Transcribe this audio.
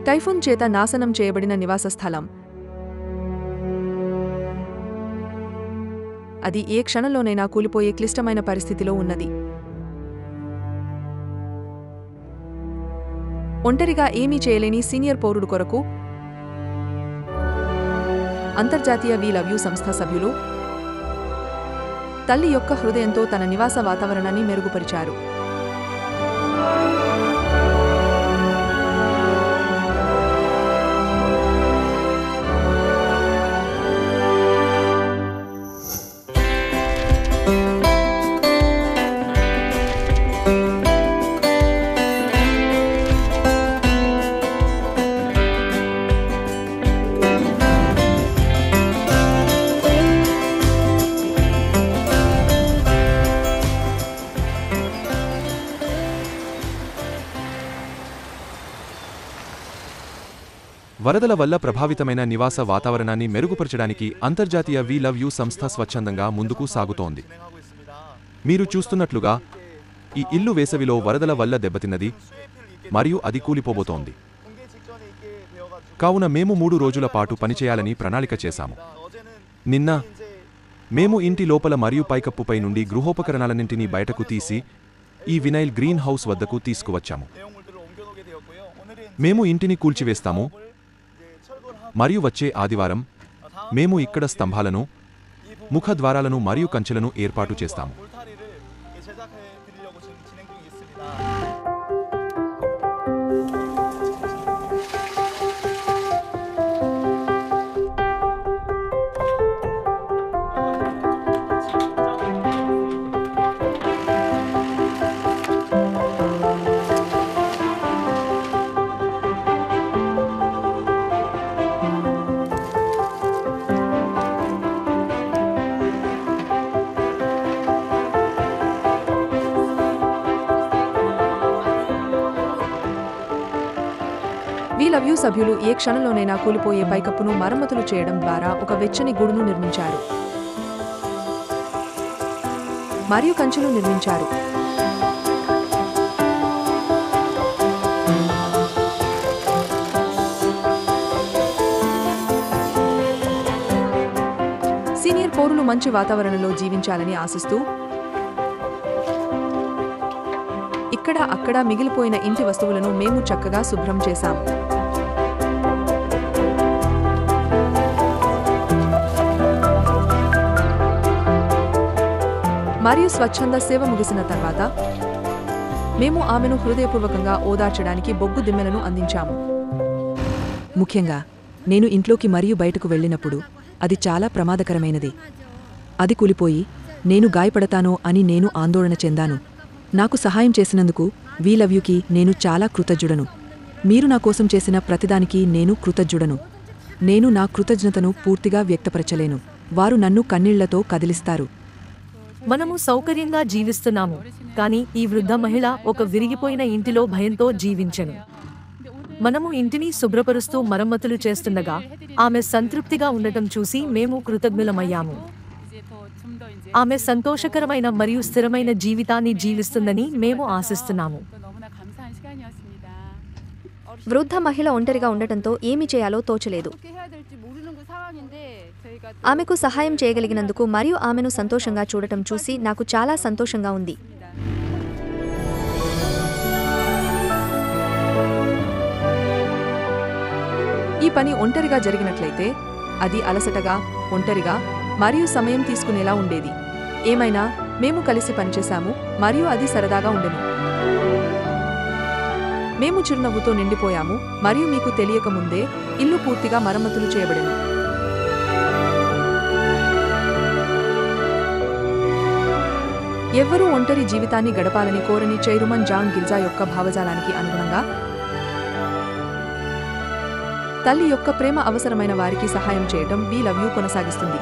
Typhoon చేత నాశనం చేయబడిన నివాస స్థలం. అది ఏ క్షణంలోనైనా కూలిపోయే క్లిష్టమైన పరిస్థితిలో ఉన్నది. ఒంటరిగా ఏమీ చేయలేని సీనియర్ పౌరుడు కొరకు అంతర్జాతీయ వి లవ్ యూ సంస్థ సభ్యులు తల్లి యొక్క హృదయంతో తన నివాస వాతావరణాన్ని మెరుగుపరిచారు. వరదల వల్ల ప్రభావితమైన నివాస వాతావరణాన్ని మెరుగుపరచడానికి అంతర్జాతీయ వి లవ్ యూ సంస్థ స్వచ్ఛందంగా ముందుకు సాగుతోంది. మీరు చూస్తున్నట్లుగా ఈ ఇల్లు వేసవిలో వరదల వల్ల దెబ్బతిన్నది మరియు అది కూలిపోబోతోంది. కావున మేము 3 రోజుల పాటు పనిచేయాలని ప్రణాళిక చేశాము. నిన్న మేము ఇంటి లోపల మరియు పైకప్పుపై నుండి గృహోపకరణాలన్నింటినీ బయటకు తీసి ఈ వినైల్ గ్రీన్ హౌస్ వద్దకు తీసుకువచ్చాము. మేము ఇంటిని కూల్చివేస్తాము మరియు వచ్చే ఆదివారం మేము ఇక్కడ స్తంభాలను, ముఖద్వారాలను మరియు కంచెలను ఏర్పాటు చేస్తాము. వి లవ్ యూ సభ్యులు ఏ క్షణంలోనైనా కూలిపోయే పైకప్పును మరమ్మతులు చేయడం ద్వారా ఒక వెచ్చని గూడును నిర్మించారు మరియు కంచెలు నిర్మించారు. సీనియర్ పౌరులు మంచి వాతావరణంలో జీవించాలని ఆశిస్తూ ఇక్కడ అక్కడ మిగిలిపోయిన ఇంటి వస్తువులను మేము చక్కగా శుభ్రం చేశాం. మరియు స్వచ్ఛంద సేవ ముగిసిన తర్వాత మేము ఆమెను హృదయపూర్వకంగా ఓదార్చడానికి బొగ్గు దిమ్మెలను అందించాము. ముఖ్యంగా నేను ఇంట్లోకి మరియు బయటకు వెళ్ళినప్పుడు అది చాలా ప్రమాదకరమైనది. అది కూలిపోయి నేను గాయపడతానో అని నేను ఆందోళన చెందాను. నాకు సహాయం చేసినందుకు వి లవ్ యూకి నేను చాలా కృతజ్ఞుడను. మీరు నా కోసం చేసిన ప్రతిదానికి నేను కృతజ్ఞుడను. నేను నా కృతజ్ఞతను పూర్తిగా వ్యక్తపరచలేను. వారు నన్ను కన్నీళ్లతో కదిలిస్తారు. మనము సౌకర్యంగా జీవిస్తున్నాము, కానీ ఈ వృద్ధ మహిళ ఒక విరిగిపోయిన ఇంటిలో భయంతో జీవించెను. మనము ఇంటిని శుభ్రపరుస్తూ మరమ్మతులు చేస్తుండగా ఆమె సంతృప్తిగా ఉండటం చూసి మేము కృతజ్ఞులమయ్యాము. ఆమె సంతోషకరమైన మరియు స్థిరమైన జీవితాన్ని జీవిస్తుందని మేము ఆశిస్తున్నాము. వృద్ధ మహిళ ఒంటరిగా ఉండటంతో ఏమి చేయాలో తోచలేదు. ఆమెకు సహాయం చేయగలిగినందుకు మరియు ఆమెను సంతోషంగా చూడటం చూసి నాకు చాలా సంతోషంగా ఉంది. ఈ పని ఒంటరిగా జరిగినట్లయితే అది అలసటగా, ఒంటరిగా మరియు సమయం తీసుకునేలా ఉండేది. ఏమైనా మేము కలిసి పనిచేశాము మరియు అది సరదాగా ఉండెను. మేము చిరునవ్వుతో నిండిపోయాము మరియు మీకు తెలియకముందే ఇల్లు పూర్తిగా మరమ్మతులు చేయబడెను. ఎవ్వరూ ఒంటరి జీవితాన్ని గడపాలని కోరని చైర్మన్ జాన్ గిల్జా యొక్క భావజాలానికి అనుగుణంగా తల్లి యొక్క ప్రేమ అవసరమైన వారికి సహాయం చేయటం వి లవ్ యూ కొనసాగిస్తుంది.